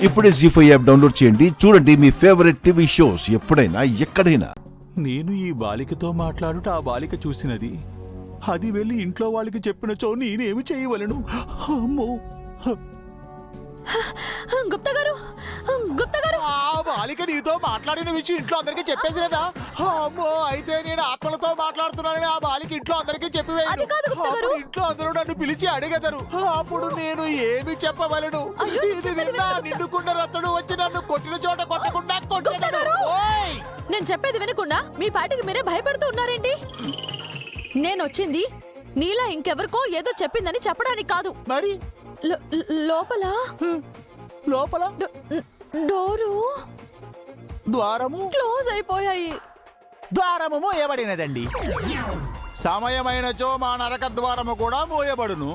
ఇప్పుడే జీ5 app download చేయండి. చూడండి మీ ఫేవరెట్ టీవీ షోస్ ఎప్పుడైనా ఎక్కడైనా. నేను ఈ బాలికతో మాట్లాడుట ఆ బాలిక చూసినది. అది వెళ్ళి ఇంట్లో వాళ్ళకి చెప్పినచో నేనేమి చేయవలను? అమ్మో, గుప్తా గారు, గుప్తా గారు, ఆ బాలిక నీతో మాట్లాడిన విషయం ఇంట్లో అందరికీ చెప్పేసినదా? అమ్మో, అయితే నేను ఆత్మలతో మాట్లాడుతున్నానని ఆ బాలిక ఇంట్లో అందరికీ అది కాదు గుప్తా గారు. ఇంట్లో అందరూ నన్ను పిలిచి అడిగెదరు. అప్పుడు నేను ఏమి చెప్పవలను? అయ్యో, ఇది విన్నా నిండుకున్న రత్తడు వచ్చి నన్ను కొట్టిన చోట కొట్టకుండా కొట్టెదరు. ఓయ్! నేను చెప్పేది వినకుండా మీ పాటికి మీరే భయపడుతూ ఉన్నారేంటి? నేనొచ్చింది నీలా ఇంకెవరికో ఏదో చెప్పిందని చెప్పడానికి కాదు. మరి లోపల లోపల డోరు ద్వారము క్లోజ్ అయిపోయాయి. ద్వారము మోయబడినదండి. సమయమైనచో మా నరక ద్వారము కూడా మోయబడును.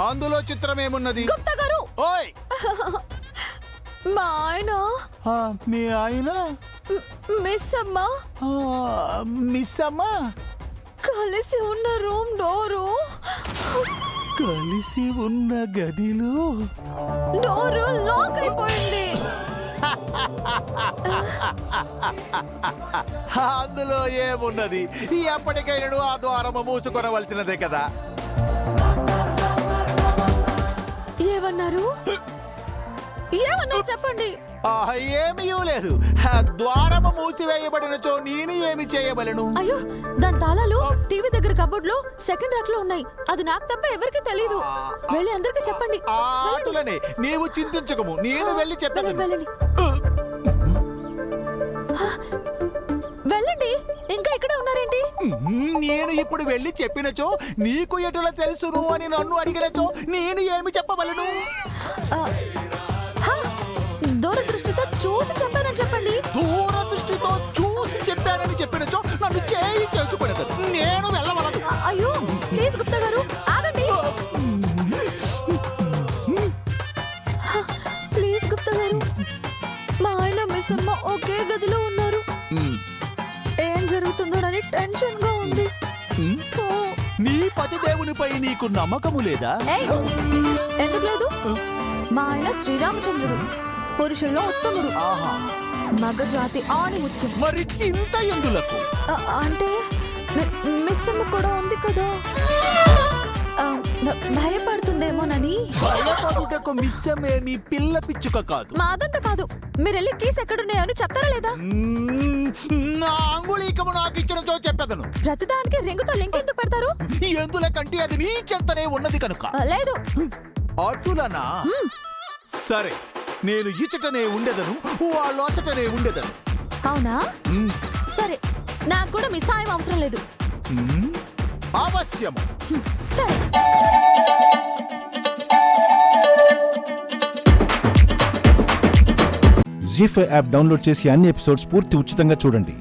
అందులో చిత్రమేమున్నది? గుప్తా గారు, ఓయ్! మా ఆయన మీ ఆయన మిస్ అమ్మ మిస్ అమ్మా కలిసి ఉన్న రూమ్ డోరు కలిసి ఉన్న గదిలో డోరు లాక్ అయిపోయింది. అందులో ఏమున్నది? ఎప్పటికైనా ఆ ద్వారము మూసుకొనవలసినదే కదా. ఏమన్నారు? ఏమన్నారు చెప్పండి. ఏమీ లేదు. ద్వారము మూసివేయబడినచో నేను ఏమి చేయవలను? అయ్యో, దాని తాళాలు టీవీ దగ్గర కబోర్డ్ లో సెకండ్ ర్యాక్ లో ఉన్నాయి. అది నాకు తప్ప ఎవరికి తెలీదు. వెళ్ళి అందరికి చెప్పండి. ఆటలనే నీవు చింతించకము, నేను వెళ్ళి చెప్పాను. వెళ్ళండి, వెళ్ళండి. ఇంకా ఇక్కడే ఉన్నారేంటి? నేను ఇప్పుడు వెళ్ళి చెప్పినచో నీకు ఎటులా తెలుసును అని నన్ను అడిగినచో నేను ఏమి చెప్పవలను? దూరదృష్టితో చూసి చెప్పానని చెప్పండి. దూరదృష్టితో చూసి చెప్పానని చెప్పినచో నన్ను చేయి చేసుకునేది. నేను వెళ్ళవలదు. అయ్యో, ప్లీజ్ గుప్తా గారు ఆగండి. ప్లీజ్ గుప్తా గారు, మా ఆయన మిస్ అమ్మ ఒకే గదిలో ఉన్నారు. ఏం జరుగుతుందోనని టెన్షన్ గా ఉంది. నీ పతి దేవునిపై నీకు నమ్మకము లేదా? ఎందుకు లేదు? మా ఆయన శ్రీరామచంద్రుడు, పురుషుల్లో ఉత్తముడు, మగజాతి ఆణిముత్యం. మరి చింత ఎందులకు? అంటే మిస్ అమ్మ కూడా ఉంది కదా, భయపడుతుందేమోనని. భయపడుటకు మిస్సమేమి పిల్ల పిచ్చుక కాదు. మా అదంతా కాదు. మీరు వెళ్ళి కీస్ ఎక్కడున్నాయని చెప్తారా లేదా? నా అంగుళీకము నాకు ఇచ్చినచో చెప్పేదను. ప్రతిదానికి రింగుతో లింక్ ఎందుకు పెడతారు? ఎందులకంటే అది నీ చెంతనే ఉన్నది కనుక. లేదు. అటులనా? సరే, నేను ఇచ్చటనే ఉండేదను, వాళ్ళు అచ్చటనే ఉండేదను. అవునా? సరే, నాకు కూడా మీ సాయం అవసరం లేదు. అవశ్యము. సరే. జీ5 యాప్ డౌన్లోడ్ చేసి అన్ని ఎపిసోడ్స్ పూర్తి ఉచితంగా చూడండి.